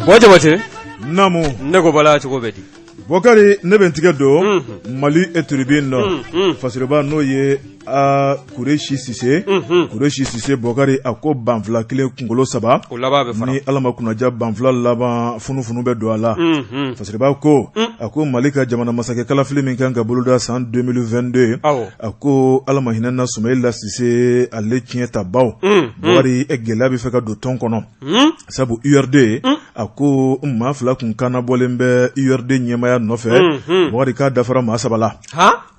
Bojabate Namu Nego Bala Chogobeti Bokari Nebentige do Mali etribin no Fasireba no ye a Kureshi Sise Kureshi Sise Bokari ako banfla kile kungolo saba ni alama kunaja banfla laba funu be do ala Fasireba ko ako Malika jamana masake kala filmi kanga buluda san 2022 ako alama hinana Sumaila Sise ale tienta baw Bokari egela bi feka do ton kono sabu URD ako mafla kun kana bolembe URD nyemaya nofe Bokari ka dafara masabala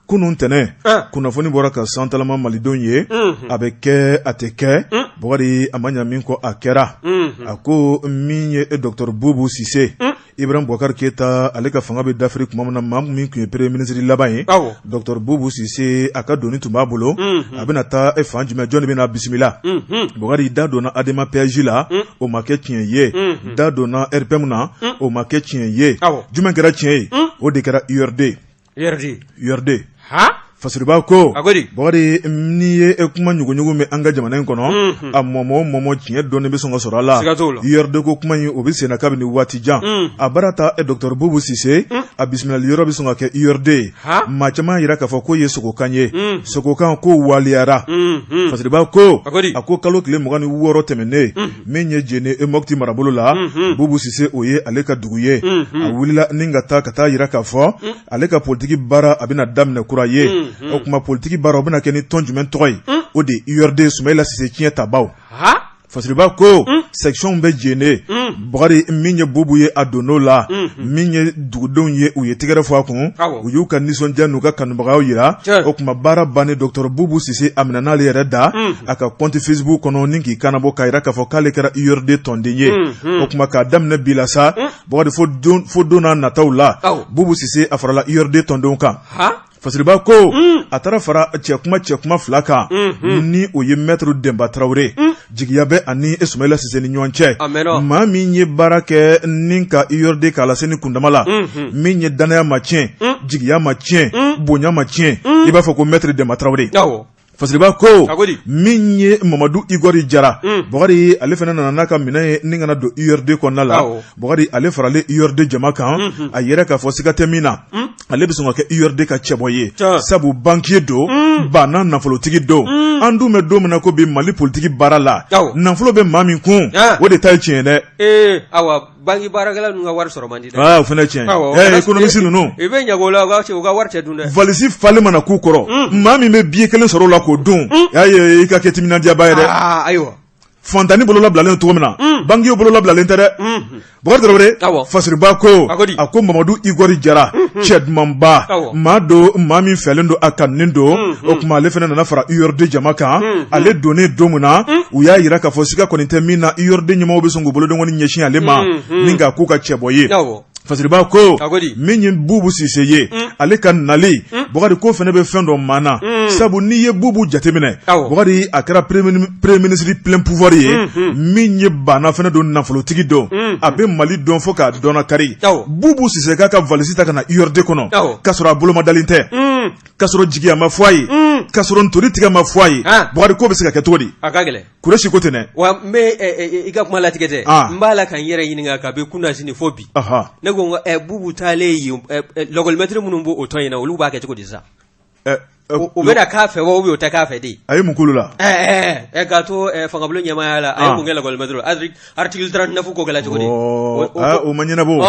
kunun tene kunafoni bora ka santalama malidon ye abeke ateke Bokari amanya min ko akera ako minye Dr Boubou Cissé Ibrahim Boubacar Keita ale ka fanga be d'Afrique mamana mam min ku premier ministre laban Dr Boubou Cissé aka doni tumba bolo abena ta e fanjima John bena bismillah Bokari da dona adema PJ la o make tien ye da dona RPM na o make tien ye juma kera tien o de kera URD Fasiriba ko Bokari niye kuma nyugo me anga jamana nkono momo tiye donne be songa sorala URD ko kuma yi obise na kabini wati jan abarata Dr Boubou Cissé a bismillah yoro be songa ke URD ma chama yira ka fa ko yeso ko kanye soko kan ko waliara Fasiriba ko ako kalo kile mogani woro temene menye jene e mokti marabolo la Boubou Cissé oye aleka duguye awulila ninga ta kata yira ka fa aleka politiki bara abina damne kuraye o kuma politiki baro bena keni tonjumen toy o de URD Sumaila Cissé tienta baw Fasiriba ko section be jene Bokari minye Boubou ye adono la minye dugudon ye uye tigere fo akun uyu kan nison janu ka kanubagaw yira o kuma bara bane Dr Boubou Cissé aminana le reda aka compte Facebook kono ninki kanabo kayira ka fo kale kara URD tondenye o kuma ka damne bilasa Bokari fo dona natawla Boubou Cissé afarala URD tondon kan Fasiriba ko atara fara chekuma flaka ni oye maître Demba Traoré jigiyabe ani Sumaila Cissé ni nyonche ma minye barake ninka URD kala seni kundamala minye danaya machien jigiya machien bonya machien iba fako maître Demba Traoré Fasiriba ko minye Mamadou Igori Jara Bokari ale fana nana ka minaye ningana do URD konnala Bokari ale farale URD jama kan a yera ka fo sigate mina ale bisonga ke URD ka cheboye sabu bankier do bana nafolo tigi do andu me do mena ko bi Mali politique barala nafolo be mami kun o de tay tiene awa bangi baragala nga war soro mandi o fena tien économiste no e be nyagola ga che ga war che dunde valisi fale mana ku koro mami me bie kelen soro la ko dun aye ka ketimina dia bayre aywa Fontani bolo la blalen to mena bangi bolo la blalen tere Bokari Traoré Fasiriba ko ako Mamadou Igori Jara Chedmamba mado mami felendo akanendo o kuma le fena na fara URD jama kan ale donner domuna uya yira ka fo sika konite mina URD nyama obesongo bolo don woni nyeshin ale ma ninga ku ka cheboye Fasiriba ko minyin Boubou Cissé ye ale kan nali Bokari ko fene be fendo mana sabu ni ye Boubou jatemine Bokari akara premier ministre plein pouvoir ye minye bana fene don nafolo tigi do abe Mali don fo ka dona kari Boubou Cissé ka valisi ta kana URD kono kasora boloma dalinte kasoro jigiya ma foyi kasoro ntori tiga ma foyi Bokari ko be se ka ketodi akagele Kureshi ko tene wa me iga kuma latigete mbala kan yere yininga ka be kuna sini fobi nego Boubou tale yi logol metre munumbo otoyina olu ba ke tiko disa ubeda kafe wo ubi otakafe di ayi mukulula gato fangablo nyama yala ayi mungela gol medro article 39 ko gala tiko di o manyina bo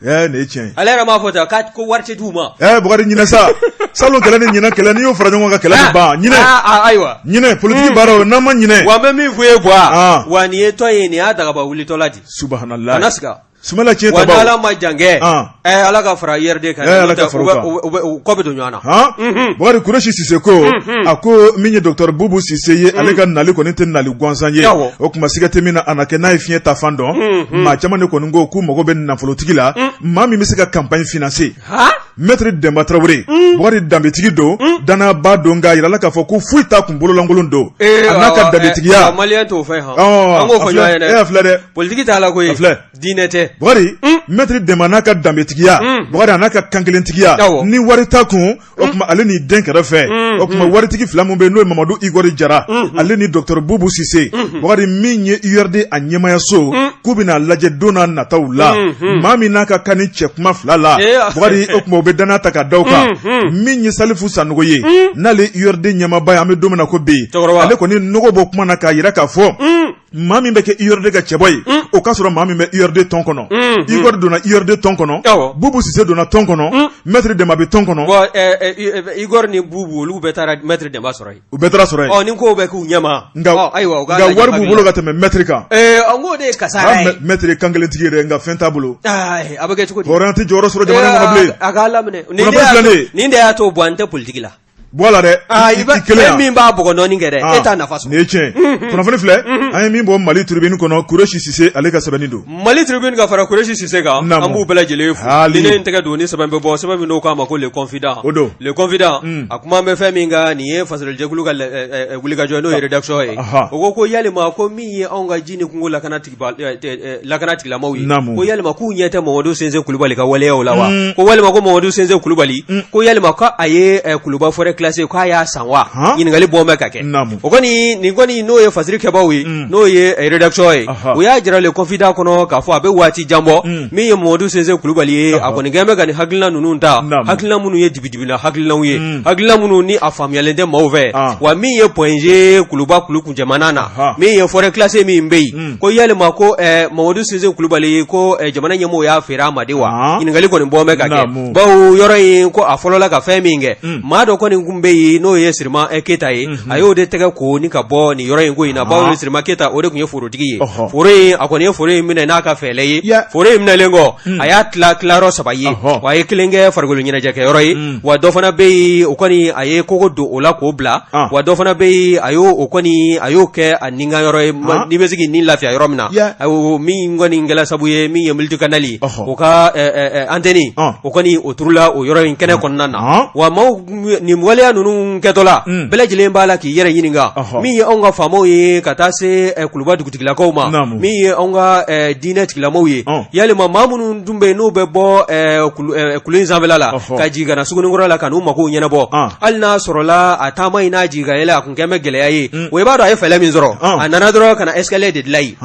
ne chen alera ma fota kat ko warte duma Bokari nyina sa salon kala ni nyina kala ni yo fara nyonga kala ba nyine aywa nyine politique baro na ma nyine wa memi vuye bwa wani etoye ni adaga ba wuli toladi subhanallah anaska Sumaila tienta baw wala ma jange ala ka fara URD kan ko be do nyana Bokari Kureshi Cissé ko ako minye Dr Boubou Cissé ye ale ka nali ko nten nali gwansanye o kuma sigate mina anake na ifie ta fando ma chama ne ko ngo ku mogo be na folotiki la maa min bɛ se ka campagne financer Maître Demba Traoré Bokari danbetigi don danaba don nka yirala k'a fɔ ko foyi t'a kun bololankolon don a n'a ka danbetigiya maliyɛn t'o fɛ an k'o fɔ ɲɔgɔn ye dɛ filɛ dɛ politique t'a la koyi diinɛ tɛ Bokari Maître Demba n'a ka danbetigiya Bokari a n'a ka kankelentigiya ni wari t'a kun o tuma ale ni den kɛrɛfɛ o tuma waritigi fila min bɛ yen n'o ye Mamadu Igori Jara ale ni Dr Boubou Cissé Bokari min ye URD a ɲɛmayaso k'u bɛna lajɛ don n'a nataw la maa min n'a ka kan ni cɛ kuma fila la Bokari o tuma u bɛ danaya ta ka da o kan min ye Salifu Sanogo ye n'ale URD ɲɛmaaba ye an bɛ don min na ko bi ale kɔni nɔgɔ bɔ kuma na k'a yira k'a fɔ maa min bɛ kɛ URD ka cɛbɔ ye o k'a sɔrɔ maa min bɛ URD tɔn kɔnɔ Igor donna URD tɔn kɔnɔ Boubou Cissé donna tɔn kɔnɔ Maître Demba bɛ tɔn kɔnɔ Igor ni Boubou olu bɛɛ taara Maître Demba sɔrɔ yen u bɛɛ taara sɔrɔ yen ni ko bɛ k'u ɲɛma nka wari b'u bolo ka tɛmɛ Maître kan n k'o de ye kasara ye Maître ye kankelentigi yɛrɛ nka fɛn t'a bolo a bɛ kɛ cogo di hɔrɔnya tɛ jɔyɔrɔ sɔrɔ jamana in kɔnɔ bilen a k'a laminɛ nin de y'a to bɔ an tɛ politique la bɔ la dɛ i kelen min b'a bɔgɔ nɔɔni kɛ dɛ e t'a nafa sɔrɔ nin ye tiɲɛ kunnafoni filɛ an ye min bɔ Mali tribune kɔnɔ Kureshi Cissé ale ka sɛbɛnni don Mali tribune ka fara Kureshi Cissé kan an b'u bɛɛ lajɛlen fo ni ne tɛgɛ don ni sɛbɛn bɛ bɔ sɛbɛn min n'o k'a ma ko le confident le confident a kuma bɛ fɛn min kan nin ye fasolijɛkulu ka wulikajɔ n'o ye rédaction ye o ko yalima ko min ye anw ka ji ni kungo lakana tigilamaaw ye ko yalima k'u ɲɛ tɛ Mamadu Sense Kulubali ka waleyaw la wa ko walima ko Mamadu Sense Kulubali ko yalima ko a ye Kuluba forêt classée k'a y'a san wa ɲininkali bɔn bɛ ka kɛ o kɔni nin kɔni n'o ye fasiri kɛbaaw ye n'o ye rédaction ye o y'a jira le confident kɔnɔ k'a fɔ a bɛ waati jan bɔ min ye Mamadu Sense Kulubali ye a kɔni kɛn bɛ ka nin hakilina ninnu ta hakilina minnu ye dibidibina hakilinaw ye hakilina minnu ni a faamuyalen tɛ maaw fɛ wa min ye point G Kuluba kulu kun jamana na min ye forêt classée min bɛ yen ko yalima ko Mamadu Sense Kulubali ko jamana ɲɛmɔgɔw y'a feere a ma de wa ɲininkali kɔni bɔn bɛ ka kɛ bawo yɔrɔ in ko a fɔlɔla ka fɛn min kɛ maa dɔ kɔni kun bɛ yen n'o ye Sirima Keyita ye a y'o de tɛgɛ ko ni ka bɔ nin yɔrɔ in ko in na bawo Sirima Keyita o de kun ye forotigi ye foro in a kɔni ye foro in minɛ n'a ka fɛɛlɛ ye foro in minɛlen kɔ a y'a tilayɔrɔ 3 ye wa a ye 1 kɛ farikolo ɲɛnajɛ kɛyɔrɔ ye wa dɔ fana bɛ yen o kɔni a ye kogo don o la k'o bila wa dɔ fana bɛ yen a y'o kɛ a nin ka yɔrɔ ye n'i bɛ se k'i nin lafiya yɔrɔ min na min kɔni kɛla sabu ye min ye Militi Kanali o ka antenne o kɔni o turula o yɔrɔ in kɛnɛ kɔnɔna na wa maaw nin waleya ninnu kɛtɔ la bɛɛ lajɛlen b'a la k'i yɛrɛ ɲininka min ye anw ka faamaw ye ka taa se Kuluba dugutigilakaw ma min ye anw ka diinɛ tigilamaaw ye yalima maa minnu dun bɛ yen n'u bɛ bɔ kulu in sanfɛla la ka jigin ka na Sugunikura la ka n'u magow ɲɛnabɔ hali n'a sɔrɔla a taama in n'a jigin ka yɛlɛ a kun kɛn bɛ gɛlɛya ye o i b'a dɔn a ye fɛlɛ min sɔrɔ a nana dɔrɔn ka na escalier de dilan yen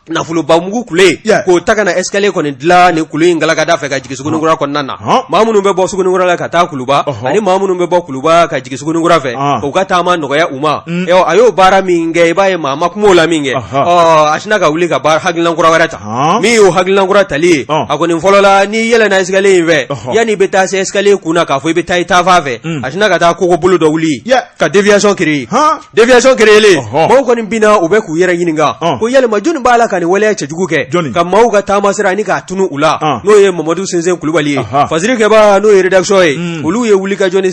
nafoloba mugu kule k'o ta ka na escalier kɔni dilan ni kulu in galagada fɛ ka jigin Sugunikura kɔnɔna na maa minnu bɛ bɔ Sugunikura la ka taa Kuluba ani maa minnu bɛ bɔ Kuluba ka jigin Sugunikura fɛ k'u ka taama nɔgɔya u ma a y'o baara min kɛ i b'a ye maa ma kuma o la min kɛ a sina ka wuli ka baara hakililankura wɛrɛ ta min y'o hakililankura tali ye a kɔni fɔlɔ la n'i yɛlɛnna escalier in fɛ yanni i bɛ taa se escalier kun na k'a fɔ i bɛ taa i taafa fɛ a sina ka taa kogo bolo dɔ wuli ka déviation créer maaw kɔni bina u bɛ k'u yɛrɛ ɲininka ko yalima jɔnni b'a la ka nin waleya cɛjugu kɛ ka maaw ka taama sira ni k'a tunu u la n'o ye Mamadu Sense Kulubali ye fasiri kɛba n'o ye rédaction ye olu ye wulikajɔ ni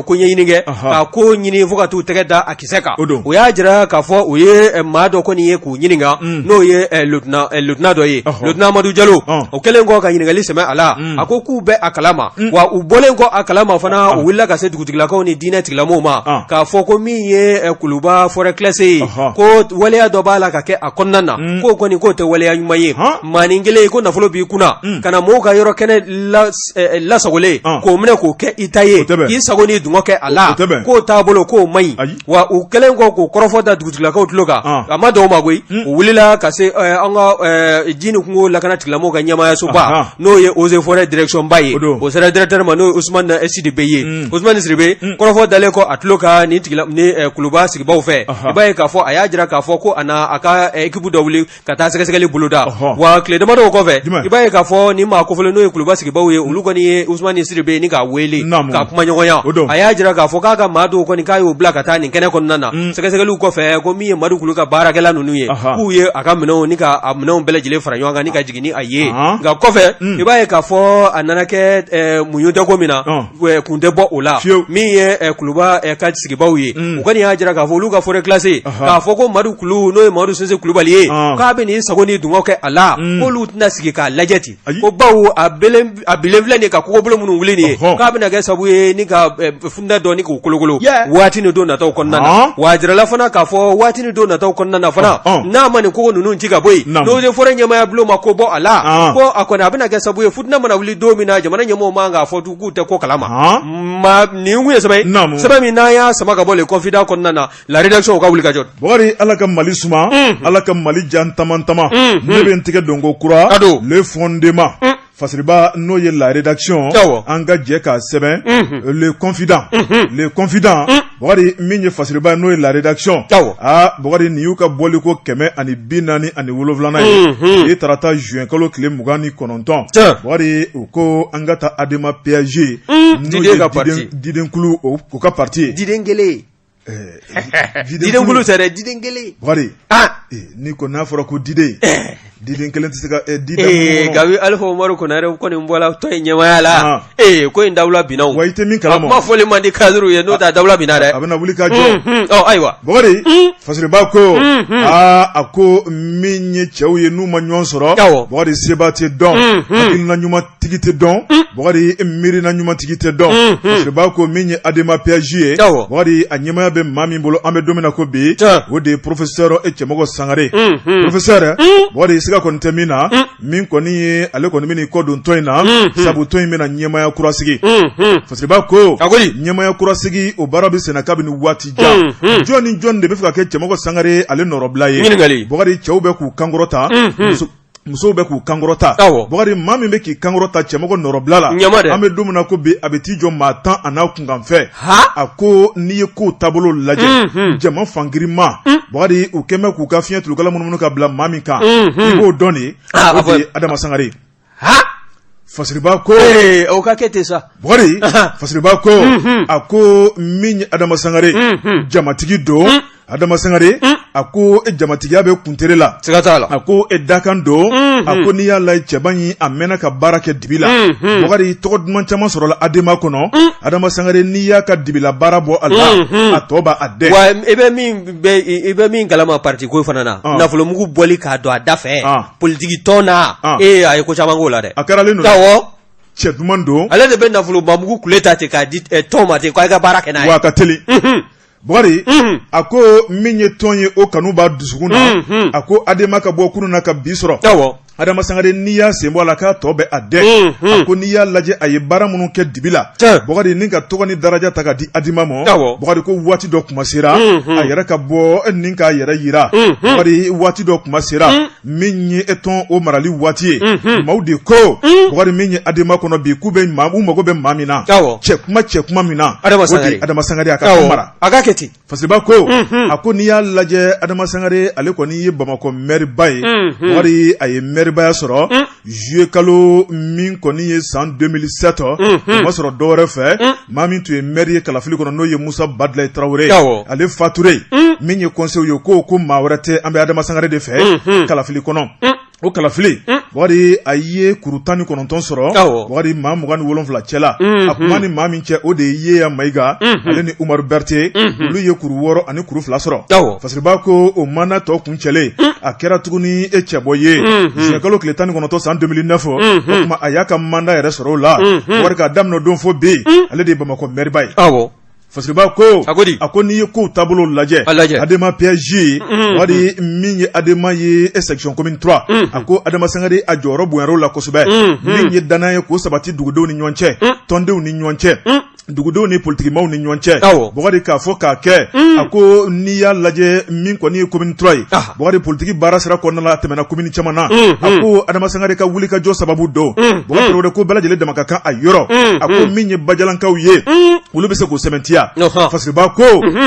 ko ɲɛɲini kɛ ka ko ɲini fo ka t'u tɛgɛ da a kisɛ kan o y'a jira k'a fɔ o ye maa dɔ kɔni ye k'u ɲininka n'o ye lieutenant dɔ ye lieutenant Amadu Jalo o kɛlen kɔ ka ɲininkali sɛmɛ a la a ko k'u bɛ a kalama wa u bɔlen kɔ a kalama fana u wulila ka se dugutigilakaw ni diinɛ tigilamɔgɔw ma k'a fɔ ko min ye Kuluba forêt classée ye ko waleya dɔ b'a la ka kɛ a kɔnɔna na k'o kɔni k'o tɛ waleya ɲuman ye maanin kelen ko nafolo b'i kunna ka na mɔgɔw ka yɔrɔ kɛnɛ lasagolen k'o minɛ k'o kɛ i ta ye k'i sago ni dungɔ kɛ a la k'o t'a bolo k'o man ɲi wa u kɛlen kɔ k'o kɔrɔfɔ da dugutigilakaw tulo kan a ma dɔw ma koyi u wulila ka se an ka ji ni kungo lakana tigilamɔgɔw ka ɲɛmaayasoba n'o ye Eaux et Forêts direction ba ye o sera directeur ma n'o ye Ousmane Sidibe ye Ousmane Sidibe kɔrɔfɔ dalen kɔ a tulo kan ni Kuluba sigibaw fɛ i b'a ye k'a fɔ a y'a jira k'a fɔ ko a ka équipe dɔ wuli ka taa sɛgɛsɛgɛli boloda wa tile damadɔ kɔfɛ i b'a ye k'a fɔ ni maa kofɔlen n'o ye Kuluba sigibaw ye olu kɔni ye Ousmane Sidibe ni k'a wele k'a kuma ɲɔgɔnya a y'a y'a jira k'a fɔ k'a ka maa dɔw kɔni k'a y'o bila ka taa nin kɛnɛ kɔnɔna na sɛgɛsɛgɛliw kɔfɛ ko min ye Madu Kulu ka baarakɛla ninnu ye k'u ye a ka minɛnw ni ka a minɛnw bɛɛ lajɛlen fara ɲɔgɔn kan ni ka jigin ni a ye nka kɔfɛ i b'a ye k'a fɔ a nana kɛ muɲu tɛ ko min na kun tɛ bɔ o la min ye kuluba ka sigibaw ye u kɔni y'a jira k'a fɔ olu ka forêt classée k'a fɔ ko Madu Kulu n'o ye Mamadu Sunse Kulubali ye k'a bɛ nin sago ni dungaw kɛ a la k'olu tɛna sigi k'a lajɛ ten ko bawo a bilen filɛ nin ka kɔgɔbolo minnu wuli nin ye k'a bɛna kɛ sabu ye ni ka funda dɔ ni k'u kolokolo waati ni don nataw kɔnɔna na wa a jirala fana k'a fɔ waati ni don nataw kɔnɔna na fana n'a ma nin kogo ninnu ci ka bɔ yen n'o ye forêt ɲɛmaaya bulon ma ko bɔ a la ko a kɔni a bɛna kɛ sabu ye futuna mana wuli don min na jamana ɲɛmɔgɔw man k'a fɔ k'u tɛ ko kalama nin kun ye sɛbɛn min n'an y'a sama ka bɔ le confident kɔnɔna na la rédaction ka wuli ka jɔ Bakari Ala ka Mali suma Ala ka Mali jan tama ne bɛ n tigɛ donko kura le fondement Fasiriba n'o ye la rédaction an ka jɛ k'a sɛbɛn le confident Bakari min ye Fasiriba n'o ye la rédaction Bakari nin y'u ka bɔliko 147 ye tarata juin kalo tile 29 Bakari u ko an ka taa Adema PAG n'o ye Didenkulu o ka parti Didengele Didenkulu c'est Didengele Bakari ni ko n'a fɔra ko Diden kelen tɛ se ka Gabi Alpha Umaru Konare kɔni bɔla tɔ in ɲɛmaya la ko in dawula binna wa i tɛ min kalama ma fɔli man di cadre ye n'o tɛ dawula binna dɛ a bɛna wuli ka jɔ ayiwa Bakari Fasiriba ko a ko min ye cɛw ye n'u ma ɲɔgɔn sɔrɔ Bakari seba tɛ dɔn hakilina ɲuman tigi tɛ dɔn Bakari miirina ɲuman tigi tɛ dɔn Fasiriba ko min ye Adema PAG ye Bakari a ɲɛmaya bɛ maa min bolo an bɛ don min na ko bi o de ye professeur Cɛmɔgɔ Sangare professeur Bakari siga kɔni tɛ min na min kɔni ye ale kɔni bɛ nin kɔ don tɔn in na sabu tɔn in bɛna ɲɛmaya kura sigi Fasiriba ko ɲɛmaya kura sigi o baara bɛ senna kabini waati jan jɔn ni jɔn de bɛ fɛ ka kɛ Cɛmɔgɔ Sangare ale nɔrɔbila ye Bakari cɛw bɛ k'u kankɔrɔta musow bɛ k'u kankɔrɔta Bakari maa min bɛ k'i kankɔrɔta Cɛmɔgɔ nɔrɔbila la an bɛ don min na ko bi a bɛ t'i jɔ maa 10 a n'a kunkanfɛ a ko n'i ye kow taabolo lajɛ jama fangirinma Bakari u kɛn bɛ k'u ka fiɲɛ tulukala munumunu ka bila maa min kan i b'o dɔn de o de ye Adama Sangare Fasiriba ko o ka kɛ ten sa Bakari Fasiriba ko a ko min ye Adama Sangare jamatigi don Adama Sangare a ko jamatigiya bɛ kuntere la a ko dakan don a ko n'i y'a la cɛba in a mɛnna ka baara kɛ dibi la Bakari tɔgɔ duman caman sɔrɔla Adema kɔnɔ Adama Sangare n'i y'a ka dibila baara bɔ a la a tɔ b'a dɛ wa i bɛ min kalama parti ko fana na nafolo mugu bɔli k'a don a da fɛ politique tɔn na a ye ko caman k'o la dɛ a kɛralen don cɛ duman don ale de bɛ nafolo ba mugu kule ta ten k'a di tɔn ma ten k'a ka baara kɛ n'a ye wa a ka teli Bakari a ko min ye tɔn ye o kanu b'a dusukun na a ko Adema ka bɔ kunun na ka bi sɔrɔ Adama Sangare n'i y'a sen bɔ a la k'a tɔ bɛ a dɛ a ko n'i y'a lajɛ a ye baara minnu kɛ dibi la Bakari ni ka tɔgɔ ni daraja ta ka di Adema ma Bakari ko waati dɔ kuma sera a yɛrɛ ka bɔ ni k'a yɛrɛ yira Bakari waati dɔ kuma sera min ye tɔn o marali waati ye maaw de ko Bakari min ye Adema kɔnɔ bi k'u mago bɛ maa min na cɛ kuma min na o de Adama Sangare a ka ko mara Fasiriba ko a ko n'i y'a lajɛ Adama Sangare ale kɔni ye Bamakɔ maire ba ye Bakari a ye maire baya sɔrɔ juillet kalo min kɔni ye san 2007 o ma sɔrɔ dɔwɛrɛ fɛ maa min tun ye maire ye Kalafili kɔnɔ n'o ye Musa Badulayi Tarawele ale fature min ye conseil ye ko maa wɛrɛ tɛ an bɛ Adama Sangare de fɛ Kalafili kɔnɔ o Kalafili Bakari a ye kuru 19 sɔrɔ Bakari maa 27 cɛla a kuma ni maa min cɛ o de ye Yeya Mayiga ale ni Umaru Berete olu ye kuru 6 ani kuru 2 sɔrɔ Fasiriba ko o mana tɔ kun cɛlen a kɛra tuguni cɛbɔ ye juin kalo tile 19 san 2009 o kuma a y'a ka mandat yɛrɛ sɔrɔ o la Bakari k'a daminɛ don fo bi ale de ye Bamakɔ maire ba ye Fasiriba ko a ko n'i ye kow taabolo lajɛ Adema PAG Bakari min ye Adema ye section commune 3 a ko Adama Sangare a jɔyɔrɔ bonyara o la kosɛbɛ min ye danaya ye k'o sabati dugudenw ni ɲɔgɔn cɛ tɔndenw ni ɲɔgɔn cɛ dugudenw ni politikimaw ni ɲɔgɔn cɛ Bakari k'a fɔ k'a kɛ a ko n'i y'a lajɛ min kɔni ye commune 3 ye Bakari politiki baara sira kɔnɔna la tɛmɛna commune caman na a ko Adama Sangare ka wuli ka jɔ sababu don Bakari Traoré ko bɛɛ lajɛlen dama ka kan a yɔrɔ a ko min ye bajalankaw ye olu bɛ se k'o sɛmɛntiya ya fasiriba ko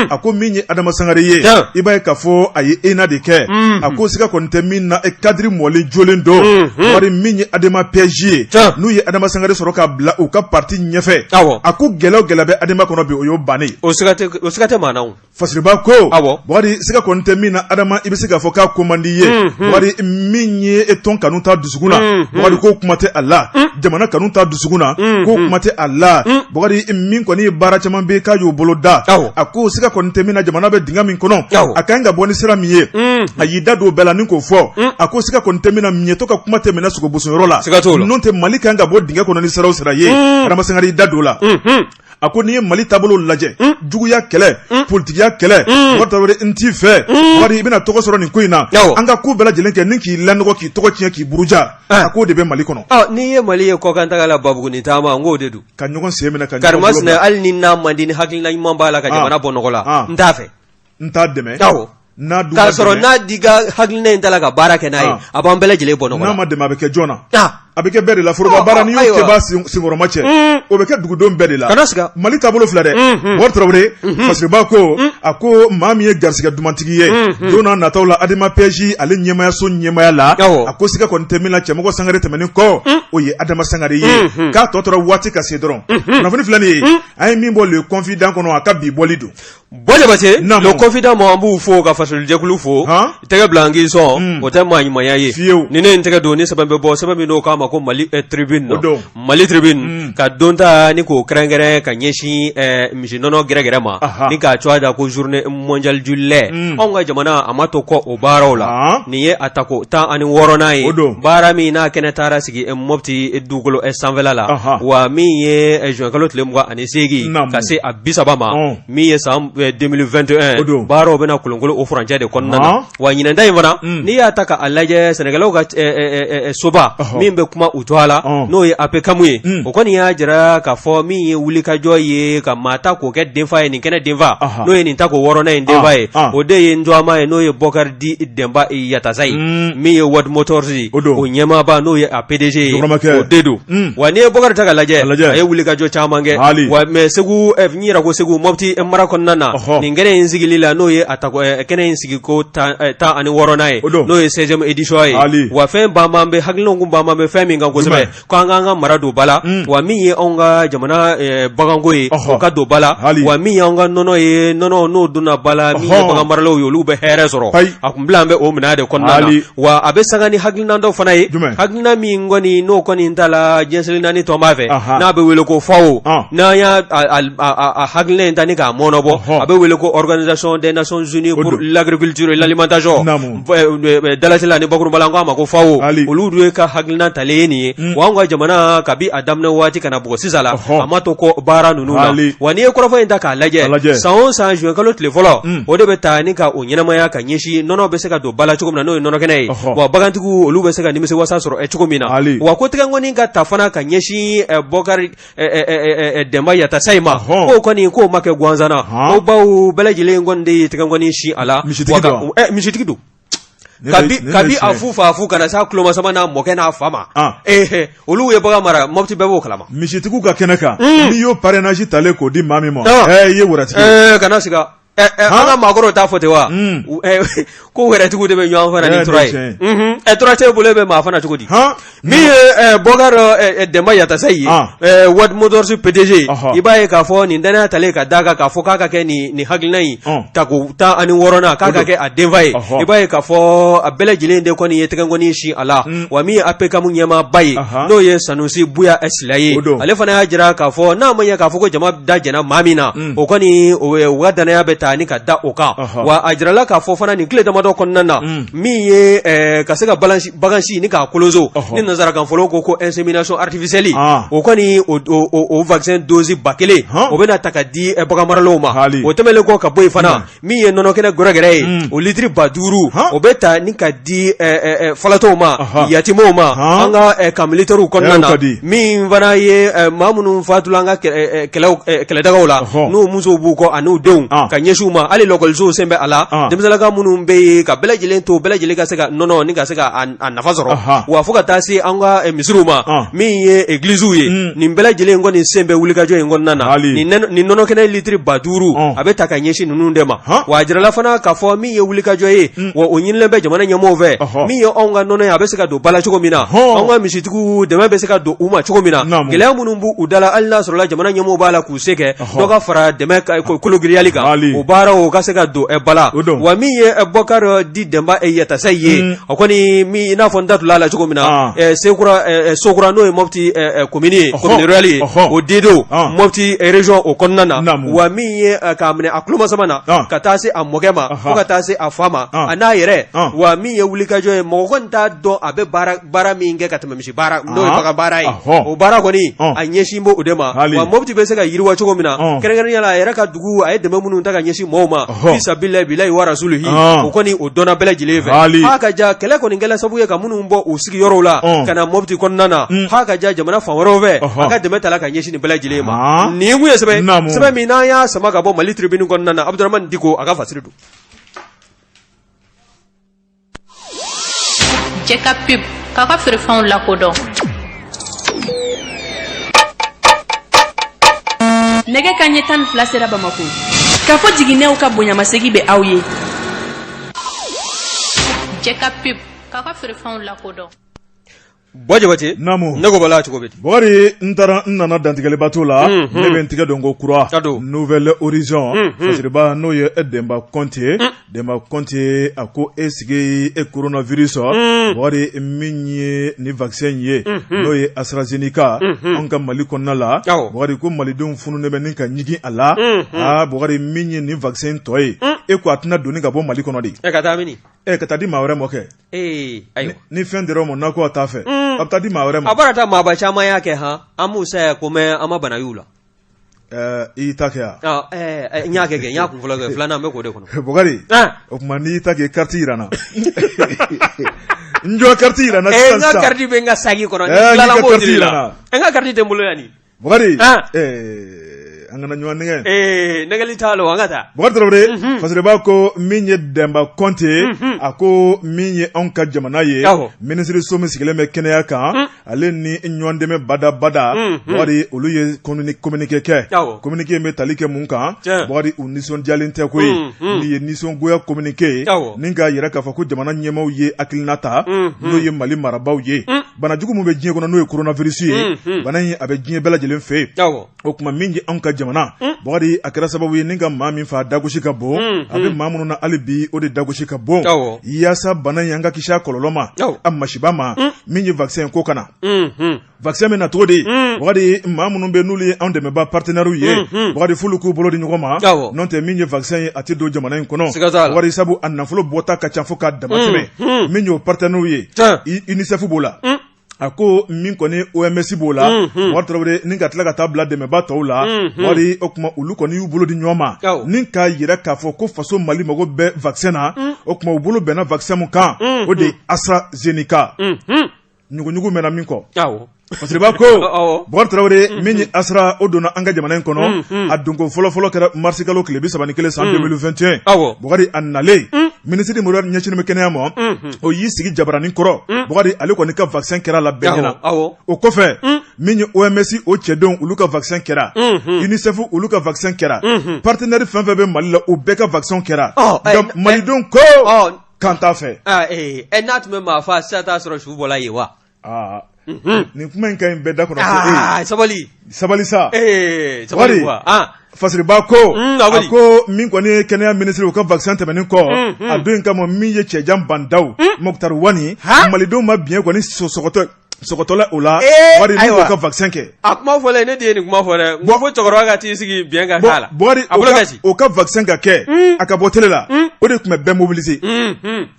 a ko min ye Adama Sangare ye i b'a ye k'a fɔ a ye ENA de kɛ a ko siga kɔni tɛ min na cadre mɔlen jolen don wari min ye Adama PSG ye n'u ye Adama Sangare sɔrɔ ka bila u ka parti ɲɛfɛ a ko gɛlɛya gɛlɛya bɛ Adama kɔnɔ bi o y'o bannen o siga tɛ maa na o fasiriba ko wari siga kɔni tɛ min na Adama i bɛ se k'a fɔ k'a ko man di ye wari min ye tɔn kanu ta dusukun na wari ko kuma tɛ a la jamana kanu ta dusukun na ko kuma tɛ a la wari min kɔni ye baara caman bɛ k'a y'o bolo da a ko siga kɔni tɛ min na jamana bɛ dingɛ min kɔnɔ a kan ka bɔ ni sira min ye a y'i da don bɛɛ la ni k'o fɔ a ko siga kɔni tɛ min na ɲɛtɔ ka kuma tɛmɛna sogo bosonyɔrɔ la n'o tɛ Mali kan ka bɔ dingɛ kɔnɔ ni sira o sira ye Adama Sangare y'i da don la a ko n'i ye Mali taabolo lajɛ juguya kɛlɛ politikiya kɛlɛ wari tawere n t'i fɛ wari i bɛna tɔgɔ sɔrɔ nin ko in na an ka ko bɛɛ lajɛlen kɛ ni k'i lanɔgɔ k'i tɔgɔ tiɲɛ k'i buruja a ko de bɛ Mali kɔnɔ n'i ye Mali ye kɔkantaga la Babuguni taama n k'o de don ka ɲɔgɔn sen minɛ ka karimasina hali ni n'a man di ni hakilina ɲuman b'a la ka jamana bɔ nɔgɔ la n t'a fɛ n t'a dɛmɛ k'a sɔrɔ n'a di ka hakilina in ta la ka baara kɛ n'a ye a b'an bɛɛ lajɛlen bɔ nɔgɔ la n'a ma dɛmɛ a bɛ kɛ jɔn na a bɛ kɛ bɛɛ de la foroba baara ni y'o kɛba senkɔrɔma cɛ o bɛ kɛ dugudenw bɛɛ de la Mali taabolo filɛ dɛ Wari Tarawele fasiriba ko a ko maa min ye garisɛgɛ dumantigi ye don n'a nataw la Adama PSG ale ɲɛmayaso ɲɛmaya la a ko siga kɔni tɛ min na Cɛmɔgɔ Sangare tɛmɛnen kɔ o ye Adama Sangare ye k'a tɔ tora waati ka se dɔrɔn kunnafoni filɛ nin ye an ye min bɔ le confident kɔnɔ a ka bi bɔli don Jabate le confident mɔgɔ an b'u fo ka fasolijɛkulu fo tɛgɛ bila an k'i sɔn o tɛ maa ɲumanya ye ni ne n tɛgɛ don ni sɛbɛn bɛ bɔ sɛbɛn min n'o k'a ma ko Mali Tribune Mali Tribune ka don ta ni k'o kɛrɛnkɛrɛn ka ɲɛsin misi nɔnɔ gɛrɛgɛrɛ ma ni k'a cogoya da ko journée mondiale du lait anw ka jamana a ma to kɔ o baaraw la nin ye a tako 16nan ye baara min n'a kɛnɛ taara sigi Mopti dugukolo sanfɛla la wa min ye juin kalo tile 28 ka se a 30 ma min ye san 2021 baaraw bɛna kolonkolon o furancɛ de kɔnɔna na wa ɲinɛnda in fana n'i y'a ta k'a lajɛ Sɛnɛgalɛw ka soba min bɛ kuma u to a la n'o ye APCAM ye o kɔni y'a jira k'a fɔ min ye wulikajɔ ye ka maa ta k'o kɛ denfa ye nin kɛnɛ denfa n'o ye nin ta k'o wɔɔrɔnan in denfa ye o de ye Ndɔama ye n'o ye Bɔkari Di Denba Yatasa ye min ye World Motors ye o ɲɛmaaba n'o ye a PDG ye o de don wa n'i ye Bɔkari ta ka lajɛ a ye wulikajɔ caman kɛ wa mais Segu n yɛrɛ ko Segu Mopti mara kɔnɔna na nin kɛnɛ in sigili la n'o ye kɛnɛ in sigi ko 16nan ye n'o ye 16e édition ye wa fɛn banban bɛ hakilinaw kun banban bɛ fɛn min kan kosɛbɛ ko an k'an ka mara don ba la wa min ye anw ka jamana baganko ye o ka don ba la wa min ye anw ka nɔnɔ ye nɔnɔ n'o donna ba la min ye bagan maralaw ye olu bɛ hɛrɛ sɔrɔ a kun bila an bɛ o minɛ de kɔnɔna na wa a bɛ sanga ni hakilina dɔ fana ye hakilina min kɔni n'o kɔni ta la diɲɛseli naani tɔn b'a fɛ n'a bɛ wele ko FAO n'an y'a hakilina in ta ni k'a mɔnɔbɔ a bɛ wele ko Organisation des Nations Unies pour l'Agriculture et l'Alimentation dalasila ni bakurunba la n k'a ma ko FAO olu dun ye ka hakilina talen ye nin ye wa an ka jamana kabi a daminɛ waati kana bugɔ sisan la a ma to kɔ baara ninnu la wa n'i ye kɔrɔfɔ in ta k'a lajɛ san o san juin kalo tile fɔlɔ o de bɛ taa ni ka o ɲɛnamaya ka ɲɛsin nɔnɔ bɛ se ka don ba la cogo min na n'o ye nɔnɔ kɛnɛ ye wa bagantigiw olu bɛ se ka nimisiwasa sɔrɔ cogo min na wa ko tigɛnkɔni ka ta fana ka ɲɛsin Bɔkari Denba Yatasa ma k'o kɔni k'o ma kɛ gansan na o baw bɛɛ lajɛlen kɔni de ye tigɛnkɔni si a la misitigi don kabi a fu fa fu kana sa kuloma sama n'a mɔkɛ n'a fa ma olu ye bagan mara Mopti bɛɛ b'o kalama misitigiw ka kɛnɛ kan n'i y'o parrainage talen k'o di maa min ma i ye wɛrɛtigi kana siga an ka maakɔrɔw t'a fɔ ten wa ko wɛrɛtigiw de bɛ ɲɔgɔn fana ni tura ye tura tɛ bolo bɛ maa fana cogo di min ye Bɔkari Denba Yatasa ye World Motors PDG i b'a ye k'a fɔ nin danaya talen ka d'a kan k'a fɔ k'a ka kɛ nin hakilina in tako 16nan k'a ka kɛ a denfa ye i b'a ye k'a fɔ a bɛɛ lajɛlen de kɔni ye tɛgɛnkɔni si a la wa min ye APCAM ɲɛmaaba ye n'o ye Sanusi Buya Esila ye ale fana y'a jira k'a fɔ n'a ma ɲɛ k'a fɔ ko jama da jɛna maa min na o kɔni u ka danaya bɛ ni ka da o kan wa a jirala k'a fɔ fana nin tile damadɔ kɔnɔna na min ye ka se ka bagansi ni k'a kolozo ni nanzarakan fɔlɔ ko insémination artificielle o kɔni o vaccin dose 1000 o bɛna ta ka di bagan maralaw ma o tɛmɛlen kɔ ka bɔ yen fana min ye nɔnɔ kɛnɛ gɛrɛgɛrɛ ye o litiri 5,000 o bɛ ta ni ka di falatɔw ma yatimɛw ma an ka militaires kɔnɔna na min fana ye maa minnu fatula an ka kɛlɛdagaw la n'u musow b'u kɔ a n'u denw ka ɲɛsin ma hali lɔkɔlisow sen bɛ a la denmisɛnninka minnu bɛ ye ka bɛɛ lajɛlen to bɛɛ lajɛlen ka se ka nɔnɔ ni ka se ka a nafa sɔrɔ wa fo ka taa se an ka misiriw ma min ye églisew ye nin bɛɛ lajɛlen kɔni sen bɛ wulikajɔ in kɔnɔna na nin nɔnɔ kɛnɛ litiri 5,000 a bɛ ta ka ɲɛsin ninnu de ma wa a jirala fana k'a fɔ min ye wulikajɔ ye wa o ɲinilen bɛ jamana ɲɛmɔgɔw fɛ min ye anw ka nɔnɔ ye a bɛ se ka don bala cogo min na anw ka misitigiw dɛmɛ bɛ se ka don u ma cogo min na gɛlɛya minnu b'u u dala hali n'a sɔrɔla jamana ɲɛmɔgɔw b'a la k'u se kɛ dɔ ka fara dɛmɛ kologiriyali kan o baaraw ka se ka don bala wa min ye Bɔkari di Dɛnba Yatasa ye o kɔni min i n'a fɔ n da tula la cogo min na Sokura n'o ye Mopti commune rurale ye o dido Mopti région o kɔnɔna na wa min ye k'a minɛ a kulomasa na ka taa se a mɔkɛ ma fo ka taa se a fa ma a n'a yɛrɛ wa min ye wulikajɔ ye mɔgɔ kɔni t'a dɔn a bɛ baara min kɛ ka tɛmɛ misi baara n'o ye bagan baara ye o baara kɔni a ɲɛsin b'o de ma wa Mopti bɛ se ka yiriwa cogo min na kɛrɛnkɛrɛnnenya la a yɛrɛ ka dugu a ye dɛmɛ minnu ta ka ɲɛsin mɔgɔw ma fisabilahi bilahi wa rasulihi o kɔni o dɔnna bɛɛ lajɛlen fɛ ha ka ja kɛlɛ kɔni kɛla sabu ye ka minnu bɔ u sigiyɔrɔw la ka na Mopti kɔnɔna na ha ka ja jamana fan wɛrɛw fɛ a ka dɛmɛ tala ka ɲɛsin nin bɛɛ lajɛlen ma nin kun ye sɛbɛn min n'an y'a sama ka bɔ Mali tribune kɔnɔna na Abdurahmani Diko a ka fasiri don Jɛka pub k'a ka feerefɛnw lakodɔn nɛgɛ kanɲɛ 12 sera Bamako k'a fɔ jiginɛw ka bonyamasegi bɛ aw ye Jɛka pub k'a ka feerefɛnw lakodɔn bɔ jabate ne ko bala cogo bɛ Bɔkari n nana dantigɛli bato la ne bɛ n tigɛ dɔn ko kura nouvelle horizon fasiriba n'o ye Dɛnba Kɔnte a ko e sigi coronavirus Bɔkari min ye ni vaccin ye n'o ye AstraZeneca an ka Mali kɔnɔna la Bɔkari ko malidenw fununen bɛ ni ka ɲigin a la Bɔkari min ye ni vaccin tɔ ye e ko a tɛna donni ka bɔ Mali kɔnɔ de ka taa mini ka taa di maa wɛrɛ ma kɛ ni fɛn dira o ma n'a ko a t'a fɛ a bɛ taa di maa wɛrɛ ma a bɔra taa maaba caman y'a kɛ an m'u saya ko mɛ an ma bana y'u la i y'i ta kɛ n y'a kɛ n y'a kun fɔlɔ kɛ filanan bɛ k'o de kɔnɔ Bɔkari o tuma n'i y'i ta kɛ carte yira n na n jɔ carte yira n na sisan n ka carte bɛ n ka sagi kɔnɔ ni tilala m'o dili la n ka carte tɛ n bolo yan nin Bɔkari an kana ɲɔgɔn nɛgɛ nɛgɛli t'a la an ka taa Bɔkari Tarawele fasiriba ko min ye Dɛnba Kɔnte a ko min ye anw ka jamana ye minisiriso min sigilen bɛ kɛnɛya kan ale ni ɲɔgɔn dɛmɛ bada Bɔkari olu ye communiqué kɛ communiqué bɛ tali kɛ mun kan Bɔkari u nisɔndiyalen tɛ koyi ni ye nisɔngoya communiqué ni k'a yɛrɛ k'a fɔ ko jamana ɲɛmaaw ye hakilina ta n'o ye Mali marabaaw ye bana jugu min bɛ diɲɛ kɔnɔ n'o ye coronavirus ye bana in a bɛ diɲɛ bɛɛ lajɛlen fɛ o tuma min ye anw ka jamana Bɔkari a kɛra sababu ye ni ka maa min fa dagosi ka bon a bɛ maa minnu na hali bi o de dagosi ka bon yaasa bana in an ka kisi a kɔlɔlɔ ma a masiba ma min ye vaccin ko kana vaccin min na cogo di Bɔkari maa minnu bɛ n'olu ye anw dɛmɛba partenaires ye Bɔkari f'olu k'u bolo di ɲɔgɔn ma n'o tɛ min ye vaccin ye a tɛ don jamana in kɔnɔ Bɔkari sabu a nafolo bɔta ka ca fo k'a dama tɛmɛ min y'o partenaires ye UNICEF b'o la a ko min kɔni OMS b'o la Bɔkari Tarawele ni ka tila ka taa bila dɛmɛba tɔw la Bɔkari o tuma olu kɔni y'u bolo di ɲɔgɔn ma ni k'a yɛrɛ k'a fɔ ko faso Mali mago bɛ vaccin na o tuma u bolo bɛnna vaccin mun kan o de ye AstraZeneca ɲuguɲugu mɛnna min kɔ fasiriba ko Bɔkari Tarawele min ye Astra o donna an ka jamana in kɔnɔ a donko fɔlɔfɔlɔ kɛra mars kalo tile 31 san 2021 Bɔkari a nalen minisiri Moriba ɲɛsinnen bɛ kɛnɛya ma o y'i sigi jabaranin kɔrɔ Bɔkari ale kɔni ka vaccin kɛra la bɛɛ ɲɛna o kɔfɛ min ye OMS o cɛdenw olu ka vaccin kɛra UNICEF olu ka vaccin kɛra partenaire fɛn fɛn bɛ Mali la u bɛɛ ka vaccin kɛra malidenw ko kan t'a fɛ n'a tun bɛ maa fa sisan t'a sɔrɔ su bɔla yen wa nin kuma in ka ɲi bɛɛ da kɔnɔ sabali sa sabali fasiriba ko a ko min kɔni ye kɛnɛya minisiri u ka vaccin tɛmɛnen kɔ a don in kama min ye cɛjan bandaw Mokutari Wani malidenw ma biɲɛ kɔni sɔgɔtɔla o la Bɔkari ni o ka vaccin kɛ a kuma fɔla ne de ye nin kuma fɔ dɛ n ko fo cɛkɔrɔba ka t'i sigi biɲɛ ka k'a la Bɔkari o ka vaccin ka kɛ a ka bɔ télé la o de tun bɛ bɛɛ mobiliser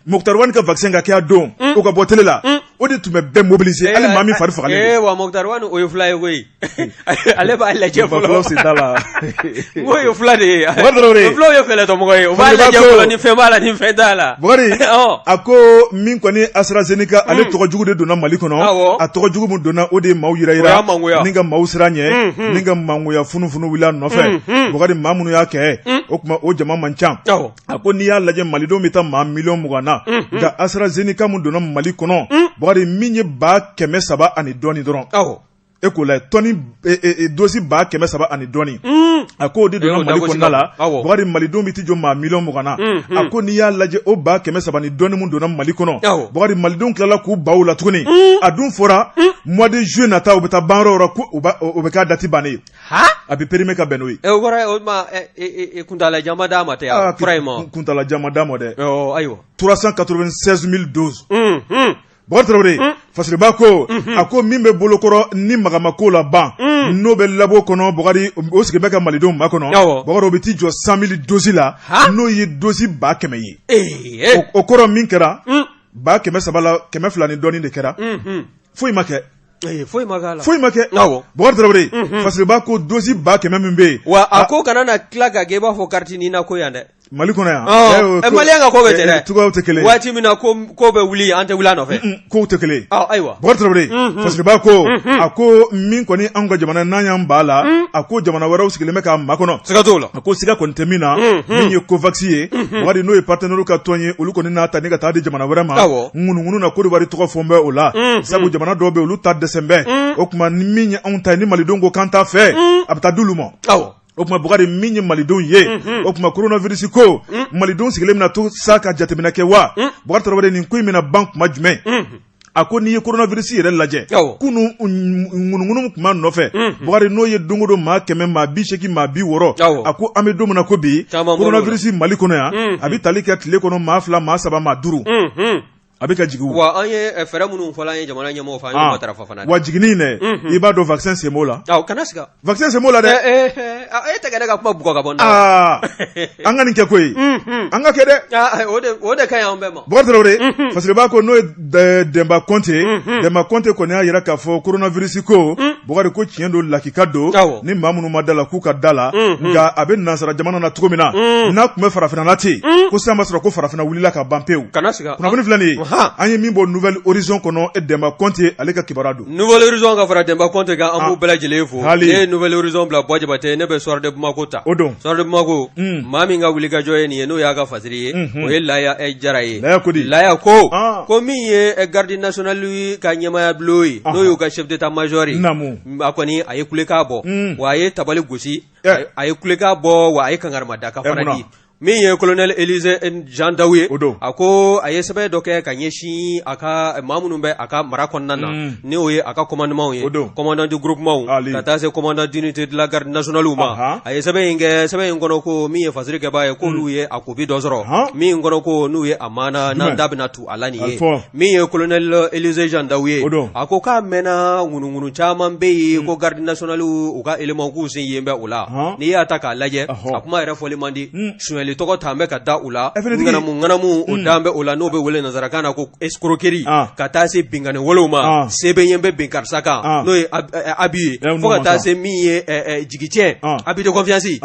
Mokutari Wani ka vaccin ka kɛ a don o ka bɔ télé la o de tun bɛ bɛɛ mobiliser hali maa min fari fagalen wa Mokhtar Wane o ye fila ye koyi ale b'a lajɛ fɔlɔ o ye fila de ye fulaw ye fɛlɛtɔmɔgɔ ye o b'a lajɛ fɔlɔ ni fɛn b'a la ni fɛn t'a la Bokari a ko min kɔni AstraZeneca ale tɔgɔ jugu de donna Mali kɔnɔ a tɔgɔ jugu min donna o de ye maaw yira ni ka maaw siran ɲɛ ni ka mangoya funufunu wili a nɔfɛ Bokari maa minnu y'a kɛ o tuma o jama man ca a ko n'i y'a lajɛ malidenw bɛ taa maa 1,20,000 na nka AstraZeneca min donna Mali kɔnɔ Bokari min ye 300,000 ani dɔɔni dɔrɔn e ko la dosi 300,000 ani dɔɔni a ko o de donna Mali kɔnɔna la Bokari malidenw bɛ ti jɔ maa 1,20,000 na a ko n'i y'a lajɛ o 300,000 ani dɔɔni min donna Mali kɔnɔ Bokari malidenw tilala k'u baw la tuguni a dun fɔra mois de juin nata u bɛ taa ban yɔrɔ ko o bɛ k'a date bannen ye a bɛ périmé ka bɛn n'o ye o kɔrɔ o ma kuntala jama d'a ma tɛ a fura in ma kuntala jama d'a ma dɛ ayiwa 396,000 doses Bokari Traoré Fasiriba ko a ko min bɛ bolokɔrɔ ni magamako la ban n'o bɛ labo kɔnɔ Bokari o sigi bɛ ka malidenw ma kɔnɔ Bokari o bɛ t'i jɔ 100,000 doses la n'o ye dosi 100,000 ye o kɔrɔ min kɛra 300,000 la 200 ni dɔɔni de kɛra foyi ma kɛ foyi ma kɛ Bokari Traoré Fasiriba ko dosi 100,000 min bɛ yen wa a ko kana na tila ka kɛ i b'a fɔ carte ni na ko yan dɛ Mali kɔnɔ yan Malien ka ko bɛ tɛ dɛ tugaw tɛ kelen waati min na ko bɛ wuli an tɛ wuli a nɔfɛ kow tɛ kelen ayiwa Bokari Traoré Fasiriba ko a ko min kɔni anw ka jamana n'an y'an b'a la a ko jamana wɛrɛw sigilen bɛ k'a makɔnɔ siga t'o la a ko siga kɔni tɛ min na min ye Covax ye Bokari n'o ye partenaire ka tɔn ye olu kɔni n'a ta ni ka taa di jamana wɛrɛ ma ŋunuŋunu na Côte d'Ivoire tɔgɔ fɔ n bɛ o la sabu jamana dɔw bɛ olu ta dɛsɛ bɛ o tuma ni min ye anw ta ye ni malidenw ko k'an t'a fɛ a bɛ taa d'olu ma o tuma Bokari min ye malidenw ye o tuma coronavirus ko malidenw sigilen bɛna to sa ka jateminɛ kɛ wa Bokari Traoré nin ko in bɛna ban tuma jumɛn a ko n'i ye coronavirus yɛrɛ lajɛ kunu ŋunuŋunu tuma nɔfɛ Bokari n'o ye don o don maa 100 maa 80 maa 60 a ko an bɛ don min na ko bi coronavirus Mali kɔnɔ yan a bɛ tali kɛ tile kɔnɔ maa 2 maa 3 maa 5 a bɛ ka jigin wa an ye fɛɛrɛ minnu fɔla an ye jamana ɲɛmɔgɔ fɛ an y'o matarafa fana wa jiginni in dɛ i b'a dɔn vaccin sen b'o la kana siga vaccin sen b'o la dɛ e tɛ kɛ ne ka kuma bugɔ ka bɔ n da an ka nin kɛ koyi an ka kɛ dɛ o de ka ɲi an bɛɛ ma Bokari Traoré Fasiriba ko n'o ye Demba Conte kɔni y'a yira k'a fɔ coronavirus ko Bokari ko tiɲɛ don lakika don ni maa minnu ma da la k'u ka da la nka a bɛ nansara jamana na cogo min na n'a tun bɛ farafinna na ten ko sisan b'a sɔrɔ ko farafinna wulila ka ban pewu kana siga kunnafoni filɛ nin ye an ye min bɔ Nouvelle Horizon kɔnɔ Demba Conte ale ka kibaruya don Nouvelle Horizon ka fara Demba Conte kan an b'u bɛɛ lajɛlen fo ne ye Nouvelle Horizon bila Bois Jabate ne bɛ Soir de Bamako ta Soir de Bamako maa min ka wulikajɔ ye nin ye n'o y'a ka fasiri ye o ye Laya Jara ye Laya ko min ye garde nationale ka ɲɛmaya bulon ye n'o y'u ka chef d'état major ye a kɔni a ye kulekan bɔ wa a ye tabali gosi a ye kulekan bɔ wa a ye kangarima ka fana di min ye colonel Élisée Jean Daou ye a ko a ye sɛbɛn dɔ kɛ ka ɲɛsin a ka maa minnu bɛ a ka mara kɔnɔna na ni o ye a ka commandement ye commandant du groupement ka taa se commandant d'unité de la garde nationale ma a ye sɛbɛn in kɛ sɛbɛn in kɔnɔ ko min ye fasiri kɛbaa ye k'olu ye a kopi dɔ sɔrɔ min kɔnɔ ko n'u ye a maana n'an da bɛna tu a la nin ye min ye colonel Élisée Jean Daou ye a ko k'a mɛnna ŋunuŋunu caman bɛ yen ko garde nationale u ka élément k'u sen yen bɛ o la n'i y'a ta k'a lajɛ a kuma yɛrɛ fɔli man di tɔgɔ ta bɛ ka da u la ŋanamu o dan bɛ o la n'o bɛ wele nanzarakan na ko escroquerie ka taa se binkani walew ma sɛbɛn yen bɛ bin karisa kan n'o ye abi ye fo ka taa se min ye jigitiɲɛ abi de confiance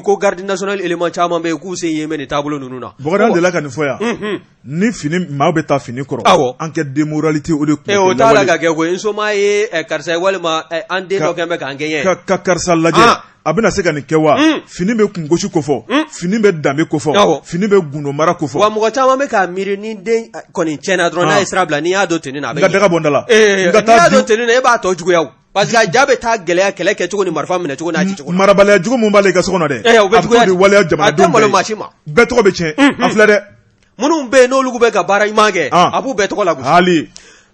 ko garde nationale élément caman bɛ yen k'u sen yen bɛ nin taabolo ninnu na Bokari an delila ka nin fɔ yan ni fini maaw bɛ taa fini kɔrɔ an kɛ démoralité o de tun o t'a la ka kɛ koyi nsoma ye karisa ye walima an den dɔ kɛn bɛ k'an gɛɲɛ ka karisa lajɛ a bɛna se ka nin kɛ wa fini bɛ kungosi ko fɔ fini bɛ danbe ko fɔ fini bɛ gundo mara ko fɔ wa mɔgɔ caman bɛ k'a miiri ni den kɔni tiɲɛna dɔrɔn n'a ye sira bila n'i y'a dɔn tenni na a bɛ n ka daga bɔ n da la n'i y'a dɔn tenni na e b'a tɔ juguya o parce que a ja bɛ taa gɛlɛya kɛlɛ kɛ cogo ni marifa minɛ cogo n'a ci cogo marabaliya jugu mun b'ale ka so kɔnɔ dɛ o bɛ juguya de waleya jamanadenw bɛɛ maa si ma bɛɛ tɔgɔ bɛ tiɲɛ a filɛ dɛ minnu bɛ yen n'olu bɛ ka baara ɲuman kɛ a b'u bɛɛ tɔgɔ la gosi hali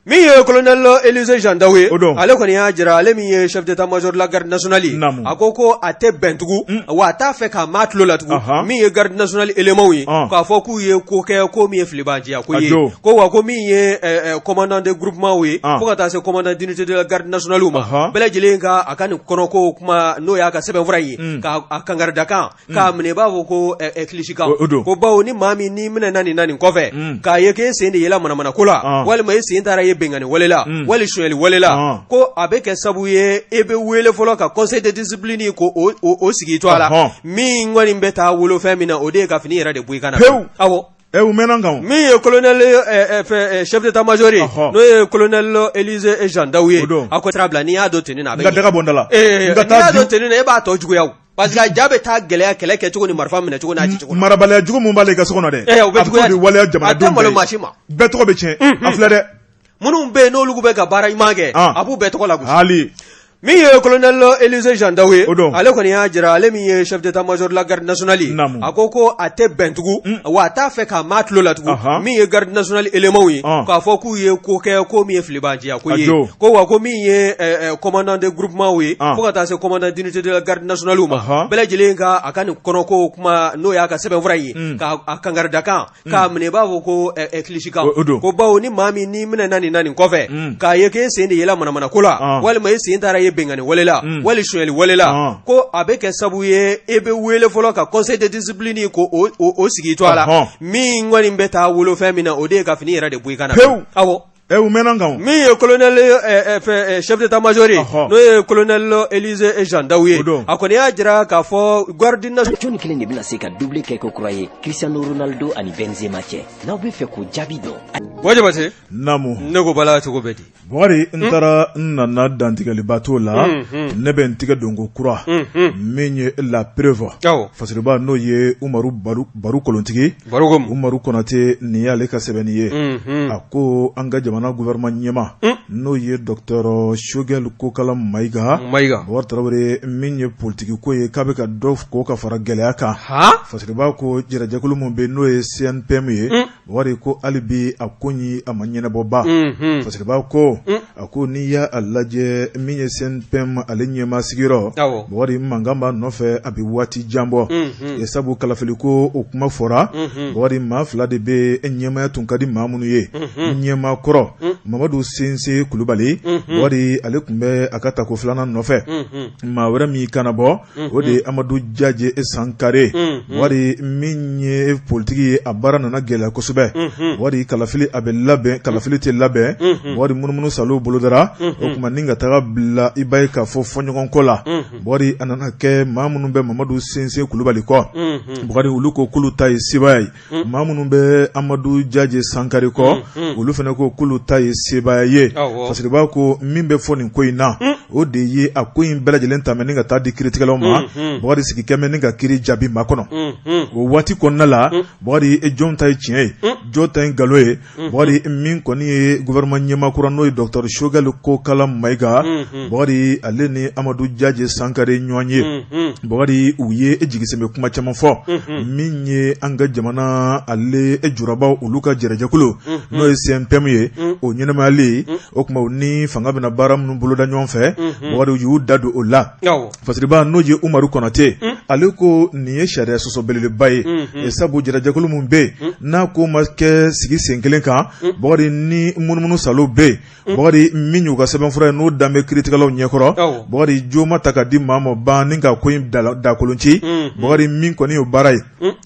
min ye colonel Élisée Jean Daou ye ale kɔni y'a jira ale min ye chef d'état major de la garde nationale a ko a tɛ bɛn tugun wa a t'a fɛ k'a maa tulo la tugun min ye garde nationale éléments ye k'a fɔ k'u ye ko kɛ ko min ye filibanciya ko ye ko wa ko min ye commandant de groupement ye fo ka taa se commandant d'unité de la garde nationale ma bɛɛ lajɛlen ka a ka nin kɔnɔ ko kuma n'o y'a ka sɛbɛnfura ye k'a kangaridakan k'a minɛ i b'a fɔ ko kilisikan ko bawo ni maa min n'i minɛ na nin kɔfɛ k'a ye k'e sen de yɛlɛ manamana ko la walima e sen taara ye bengani walela wali suɲɛli walela ko a bɛ kɛ sabu ye e bɛ wele fɔlɔ ka conseil de discipline ko o sigi to a la min kɔni bɛ taa wolo fɛn min na o de ye ka fini yɛrɛ de bɔ i kana awɔ u mɛnna kan min ye colonel chef d'état major ye n'o ye colonel Élisée Jean Daou ye a ko sira bila n'i y'a dɔn tenue na a bɛ n ka daga bɔ n da la n'i y'a dɔn tenue na e b'a tɔ juguya o parce que a ja bɛ taa gɛlɛya kɛlɛ kɛ cogo ni marifa minɛ cogo n'a ci cogo marabaliya jugu mun b'ale ka so kɔnɔ dɛ o bɛ juguya de waleya jamanadenw a tɛ malo maa si ma bɛɛ tɔgɔ bɛ tiɲɛ a filɛ dɛ minnu bɛ yen n'olu bɛ ka baara ɲuman kɛ a b'u bɛɛ tɔgɔ lagosi hali min ye colonel Élisée Jean Daou ye ale kɔni y'a jira ale min ye chef d'état major de la garde nationale a ko a tɛ bɛn tugun wa a t'a fɛ k'a maa tulo la tugun min ye garde nationale éléments ye k'a fɔ k'u ye ko kɛ ko min ye filibanciya ko ye ko wa ko min ye commandant de groupement ye fo ka taa se commandant d'unité de la garde nationale ma bɛɛ lajɛlen ka a ka nin kɔnɔ ko kuma n'o y'a ka sɛbɛnfura ye k'a kangaridakan k'a minɛ i b'a fɔ ko kilisikan ko bawo ni maa min n'i minɛ na nin kɔfɛ k'a ye k'e sen de yɛlɛ manamana ko la walima e sen taara ye bengani walela wali suɲɛli walela ko a bɛ kɛ sabu ye e bɛ wele fɔlɔ ka conseil de discipline ko o sigi to a la min kɔni bɛ taa wolo fɛn min na o de ye ka fini yɛrɛ de bɔ i kana awɔ u mɛnna kan min ye colonel chef d'état major ye n'o ye colonel Élisée Jean Daou ye a kɔni y'a jira k'a fɔ garde nationale jɔnni kelen de bɛna se ka doublé kɛ ko kura ye Cristiano Ronaldo ani Benzema cɛ n'aw bɛ fɛ k'o jaabi dɔn wa jabate namu ne ko bala cogo bɛ di Bɔgɔri n taara n nana dantigɛliba t'o la ne bɛ n tigɛ don ko kura min ye la preuve fasiriba n'o ye Umaru Baru Kolontigi Umaru Konate nin y'ale ka sɛbɛnni ye a ko an ka jamana gouvernement ɲɛma n'o ye docteur Shogel Kokala Mayiga Bɔgɔri Tarawele min ye politique ko ye k'a bɛ ka dɔ ko ka fara gɛlɛya kan fasiriba ko jɛrɛjɛkulu min bɛ n'o ye CNPM ye Bɔgɔri ko hali bi a ko ɲi a ma ɲɛnabɔba fasiriba ko a ko n'i y'a lajɛ min ye CNPM ale ɲɛma sigiyɔrɔ Bɔgɔri mankan b'a nɔfɛ a bɛ waati jan bɔ sabu kalafili ko o kuma fɔra Bɔgɔri maa fila de bɛ ɲɛmaya tun ka di maa minnu ye ɲɛma kɔrɔ Mamadu Sense Kulubali Bɔgɔri ale tun bɛ a ka tako filanan nɔfɛ maa wɛrɛ min kana bɔ o de ye Amadu Jaje Sankare Bɔgɔri min ye politiki ye a baara nana gɛlɛya kosɛbɛ Bɔgɔri kalafili a bɛ labɛn kalafili tɛ labɛn Bɔgɔri munumunu salo bolodara o kuma ni ka taga bila i b'a ye k'a fɔ fɔɲɔgɔnko la Bɔgɔri a nana kɛ maa minnu bɛ Mamadu Sense Kulubali kɔ Bɔgɔri olu ko k'olu ta ye sebaya ye maa minnu bɛ Amadu Jaje Sankare kɔ olu fana ko k'olu ta ye sebaya ye fasiriba ko min bɛ fɔ nin ko in na o de ye a ko in bɛɛ lajɛlen ta mɛ ni ka taa di kiiritigɛlaw ma Bɔgɔri sigi kɛmɛ ni ka kiiri jaabi ma kɔnɔ o waati kɔnɔna la Bɔgɔri jɔn ta ye tiɲɛ ye jɔn ta ye nkalon ye Bɔgɔri min kɔni ye gouvernement ɲɛmakura n'o ye docteur Shogel Kokala Mayiga Bɔgɔri ale ni Amadu Jaje Sankare ɲɔgɔn ye Bɔgɔri u ye jigisɛmɛ kuma caman fɔ min ye an ka jamana ale jurabaw olu ka jɛrɛjɛkulu n'o ye CNPM ye o ɲɛnamayali o kuma ni fanga bɛna baara minnu boloda ɲɔgɔn fɛ Bɔgɔri y'u da don o la fasiriba n'o ye Umaru Konate ale ko nin ye sariya sɔsɔ belebeleba ye sabu jɛrɛjɛkulu min bɛ yen n'a ko ma kɛ sigi sen kelen kan Bɔgɔri ni munumunu salo bɛ yen Bɔgɔri min y'u ka sɛbɛnfura ye n'o dan bɛ kiiritigɛlaw ɲɛkɔrɔ Bɔgɔri jo ma ta ka di maa ma ban ni ka ko in dakolonci Bɔgɔri min kɔni y'o baara ye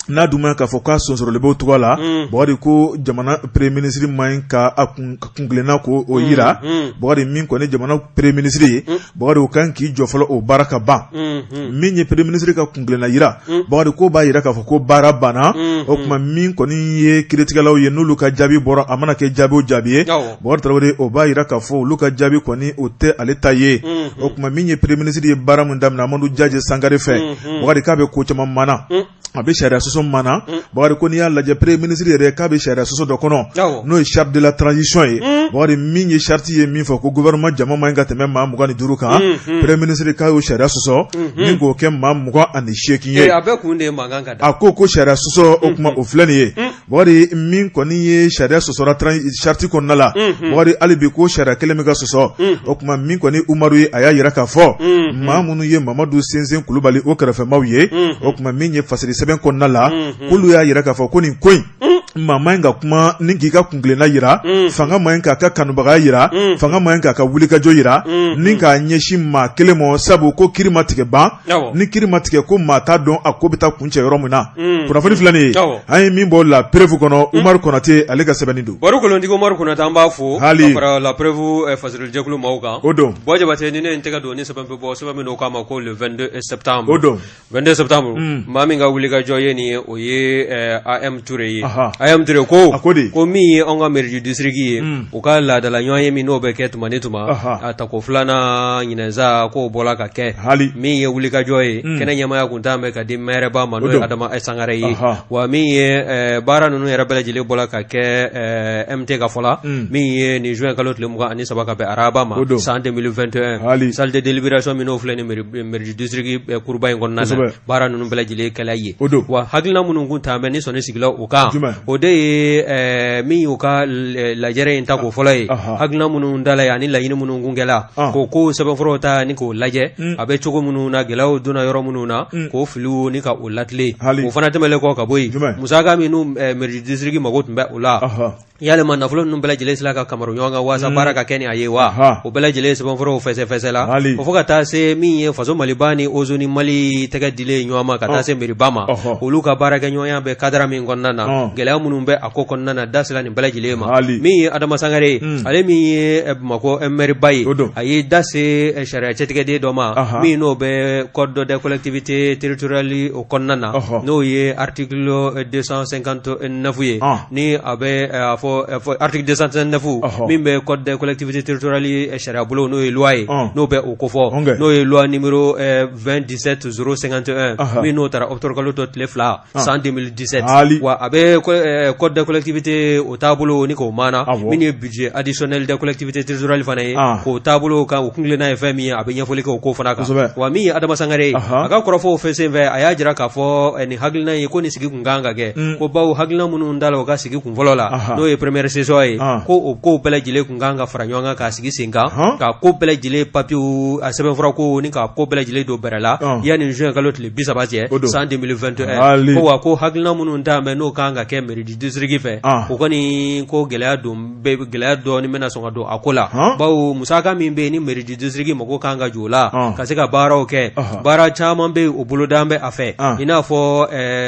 n'a dun ma k'a fɔ k'a sonsɔrɔli b'o cogoya la Bɔgɔri ko jamana premier ministre ma ɲi ka a kunkilenna ko o yira Bɔgɔri min kɔni jamana premier ministre ye Bɔgɔri o kan k'i jɔ fɔlɔ o baara ka ban min ye premier ministre ka kunkilenna yira Bɔgɔri ko b'a yira k'a fɔ ko baara banna o kuma min kɔni ye kiiritigɛlaw ye n'olu ka jaabi bɔra a mana kɛ jaabi o jaabi ye Bɔgɔri Tarawele o b'a yira k'a fɔ olu ka jaabi kɔni o tɛ ale ta ye o kuma min ye premier ministre ye baara min daminɛ Amadu Jaje Sankare fɛ Bɔgɔri k'a bɛ ko caman mana a bɛ sariya sɔsɔ mana Bɔgɔri ko n'i y'a lajɛ premier ministre yɛrɛ k'a bɛ sariya sɔsɔ dɔ kɔnɔ n'o ye charte de la transition ye Bɔgɔri min ye charte ye min fɔ ko gouvernement jama man ɲi ka tɛmɛ maa 25 kan premier ministre k'a y'o sariya sɔsɔ min k'o kɛ maa 28 ye a ko sariya sɔsɔ o kuma o filɛ nin ye Bɔgɔri min kɔni ye sariya sɔsɔra charte kɔnɔna la Bɔgɔri hali bi ko sariya kelen min ka sɔsɔ o kuma min kɔni Umaru ye a y'a yira k'a fɔ maa minnu ye Mamadu Sense Kulubali o kɛrɛfɛmaw ye o kuma min ye fasiri sɛbɛn kɔnɔna la k'olu y'a yira k'a fɔ ko nin ko in ma ma in ka kuma ni k'i ka kunkilenna yira fanga ma in k'a ka kanubaga yira fanga ma in k'a ka wulikajɔ yira ni k'a ɲɛsin maa kelen ma sabu ko kiri ma tigɛ ban ni kiri ma tigɛ ko maa t'a dɔn a ko bɛ taa kuncɛ yɔrɔ min na kunnafoni filɛ nin ye an ye min bɔ la preuve kɔnɔ Umaru Konate ale ka sɛbɛnni don baro kolontigiw Umaru Konate an b'a fo hali fara la preuve fasilitɛkulu maaw kan o don Bɔ Jabate ni ne n tɛgɛ don ni sɛbɛn bɛ bɔ sɛbɛn min n'o k'a ma ko le 22 septembre o don 22 septembre maa min ka wulikajɔ ye nin ye o ye AM Touré ye AM Touré ko min ye an ka mairie district ye u ka laadala ɲɔgɔn ye min n'o bɛ kɛ tuma ni tuma a tako filanan ɲinɛnsa k'o bɔra ka kɛ min ye wulikajɔ ye kɛnɛ ɲɛmaya kun t'a mɛn ka di maire ba ma n'o ye Adama Sangare ye wa min ye baara ninnu yɛrɛ bɛɛ lajɛlen bɔra ka kɛ MT ka fɔ la min ye nin juin kalo tile 23 ka bɛn araba ma san 2021 salle de délibération min n'o filɛ ni mairie district kuruba in kɔnɔna na baara ninnu bɛɛ lajɛlen kɛla ye wa hakilina minnu kun t'a mɛn ni sɔnni sigila o kan o de ye min y'u ka lajɛrɛ in ta k'o fɔlɔ ye hakilina minnu dala ye ani laɲini minnu kun kɛla k'o ko sɛbɛnfuraw ta ni k'o lajɛ a bɛ cogo minnu na gɛlɛyaw donna yɔrɔ minnu na k'o filiw ni ka o latilen o fana tɛmɛlen kɔ ka bɔ yen musaka min n'u mairie district mago tun bɛ o la yalima nafolo ninnu bɛɛ lajɛlen sila ka kamaru ɲɔgɔn kan waasa baara ka kɛ ni a ye wa o bɛɛ lajɛlen sɛbɛnfuraw fɛsɛfɛsɛ la o fo ka taa se min ye faso maliba ni ozo ni mali tɛgɛ dilen ɲɔgɔn ma ka taa se mairie-ba ma olu ka baarakɛ ɲɔgɔnya bɛ kadara min kɔnɔna na gɛlɛya minnu bɛ a ko kɔnɔna na da sila nin bɛɛ lajɛlen ma min ye Adama Sangare ale min ye Bamakɔ maire-ba ye a ye da se sariya cɛtigɛden dɔ ma min n'o bɛ code de collectivité territoriale o kɔnɔna na n'o ye article 259 ye ni a bɛ article 259 min bɛ code de collectivité territoriale sariya bolo n'o ye loi ye n'o bɛ o kofɔ n'o ye loi numéro 27051 min n'o taara octobre kalo tɔ tile 2 san 2017 wa a bɛ code de collectivité o taabolo ni k'o maana min ye budget additionnel de collectivité territoriale fana ye k'o taabolo kan o kunkilenna ye fɛn min ye a bɛ ɲɛfɔli kɛ o ko fana kan wa min ye Adama Sangare a ka kɔrɔfɔw fɛ senfɛ a y'a jira k'a fɔ nin hakilina ye ko nin sigi kun kan ka kɛ ko bawo hakilina minnu dala o ka sigi kun fɔlɔ la n'o ye première saison ye ko o ko bɛɛ lajɛlen kun kan ka fara ɲɔgɔn kan k'a sigi sen kan ka ko bɛɛ lajɛlen papiyew a sɛbɛnfura ko ni ka ko bɛɛ lajɛlen don bɛrɛ la yanni juin kalo tile 30 cɛ san 2021 ko wa ko hakilina minnu t'a mɛn n'o kan ka kɛ mairie district fɛ o kɔni ko gɛlɛya dɔɔni bɛna sɔn ka don a ko la bawo musaka min bɛ yen ni mairie district mago kan ka jɔ o la ka se ka baaraw kɛ baara caman bɛ yen o bolodan bɛ a fɛ i n'a fɔ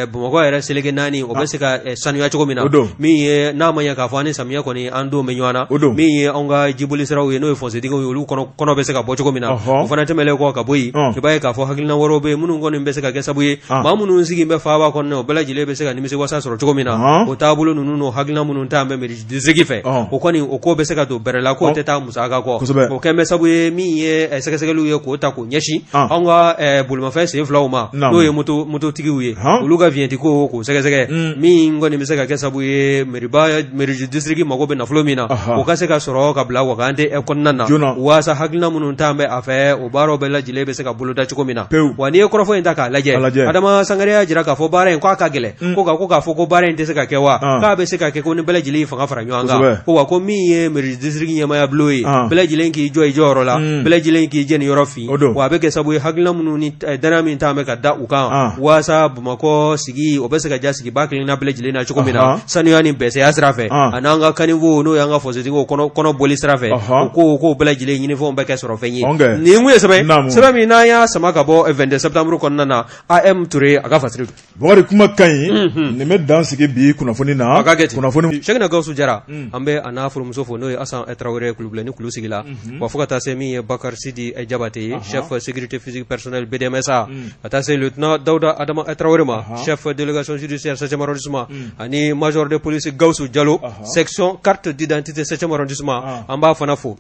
Bamakɔ yɛrɛ seleke 4 o bɛ se ka sanuya cogo min na min ye n'a ma ɲɛ k'a fɔ ani samiya kɔni an don bɛ ɲɔgɔn na min ye anw ka jiboli siraw ye n'o ye fɔnsetigiw ye olu kɔnɔ bɛ se ka bɔ cogo min na o fana tɛmɛlen kɔ ka bɔ yen i b'a ye k'a fɔ hakilina wɛrɛw bɛ yen minnu kɔni bɛ se ka kɛ sabu ye maa minnu sigi bɛ faaba kɔnɔna o bɛɛ lajɛlen bɛ se ka nimisiwasa sɔrɔ cogo min na o taabolo ninnu n'o hakilina minnu t'an bɛ mairie district fɛ o kɔni o ko bɛ se ka don bɛrɛ la k'o tɛ taa musaka kɔ o kɛn bɛ sabu ye min ye sɛgɛsɛgɛliw ye k'o ta k'o ɲɛsin anw ka bolimafɛn sen filaw ma n'o ye mototigiw ye olu ka vignette ko k'o sɛgɛsɛgɛ min kɔni bɛ se ka kɛ sabu ye mairie district mago bɛ nafolo min na o ka se ka sɔrɔ ka bila wakante kɔnɔna na waasa hakilina minnu t'an bɛ a fɛ o baaraw bɛɛ lajɛlen bɛ se ka boloda cogo min na wa n'i ye kɔrɔfɔ in ta k'a lajɛ Adama Sangare y'a jira k'a fɔ baara in k'a ka gɛlɛn ko k'a fɔ ko baara in tɛ se ka kɛ wa k'a bɛ se ka kɛ ko ni bɛɛ lajɛlen fanga fara ɲɔgɔn kan ko wa ko min ye mairie district ɲɛmaya bulon ye bɛɛ lajɛlen k'i jɔ i jɔyɔrɔ la bɛɛ lajɛlen k'i jɛ nin yɔrɔ fin wa a bɛ kɛ sabu ye hakilina minnu ni danaya min t'an bɛ ka da u kan waasa Bamakɔ sigi o bɛ se ka ja sigi ba kelenna bɛɛ lajɛlen na cogo min na sanuya ni bɛnsɛya sira fɛ a n'an ka caniveau n'o y'an ka fɔnsetigiw kɔnɔ boli sira fɛ o ko bɛɛ lajɛlen ɲinifɛnw bɛ kɛ sɔrɔ fɛn ye nin kun ye sɛbɛn min n'an y'a sama ka bɔ 22 septembre kɔnɔna na AM Touré a ka fasiri Bakari kuma ka ɲi nin bɛ dan sigi bi kunnafoni na kunnafoni Cheikhna Gawusu Jara an bɛ a n'a furumuso fo n'o ye Asan Traoré Kulubali kulu sigi la wa fo ka taa se min ye Bakari Sidi Jabate ye chef sécurité physique personnelle BDMSA ka taa se lieutenant Dawuda Adama Traoré ma chef délégation judiciaire 7e arrondissement ani major de police Gawusu Diallo section carte d'identité 7e arrondissement an b'a fana fo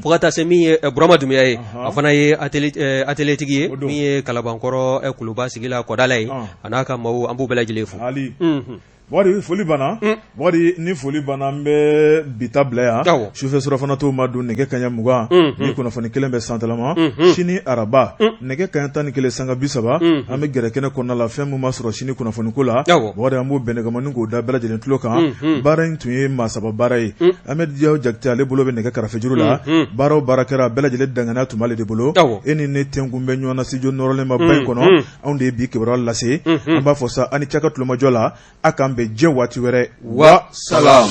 fo ka taa se min ye Burama Dumbuya ye a fana ye atelier tigi ye min ye Kalabankɔrɔ Kuluba sigi la kɔdala ye a n'a ka maaw an b'u bɛɛ lajɛlen fo Wari foli bana wari ni foli bana n bɛ bita bila yan sufɛ surafana to ma don nɛgɛ kaɲa 20 ni kunnafoni kelen bɛ santalama sini araba nɛgɛ kaɲa 11 sanga 30 an bɛ gɛrɛ kɛnɛ kɔnɔna la fɛn min ma sɔrɔ sini kunnafoniko la wari an b'o bɛn nɛgɛmanin k'o da bɛɛ lajɛlen tulo kan baara in tun ye maa saba baara ye Ahmed Diaw Jakite ale bolo bɛ nɛgɛ karafe juru la baara o baara kɛra bɛɛ lajɛlen danganiya tun b'ale de bolo e ni ne tɛnkun bɛ ɲɔgɔn na studio nɔrɔlen ma ba in kɔnɔ anw de ye bi kibaruya lase an b'a fɔ sa ani caka tulomajɔ la a k'an bɛn diɲɛ waati wɛrɛ wa salam.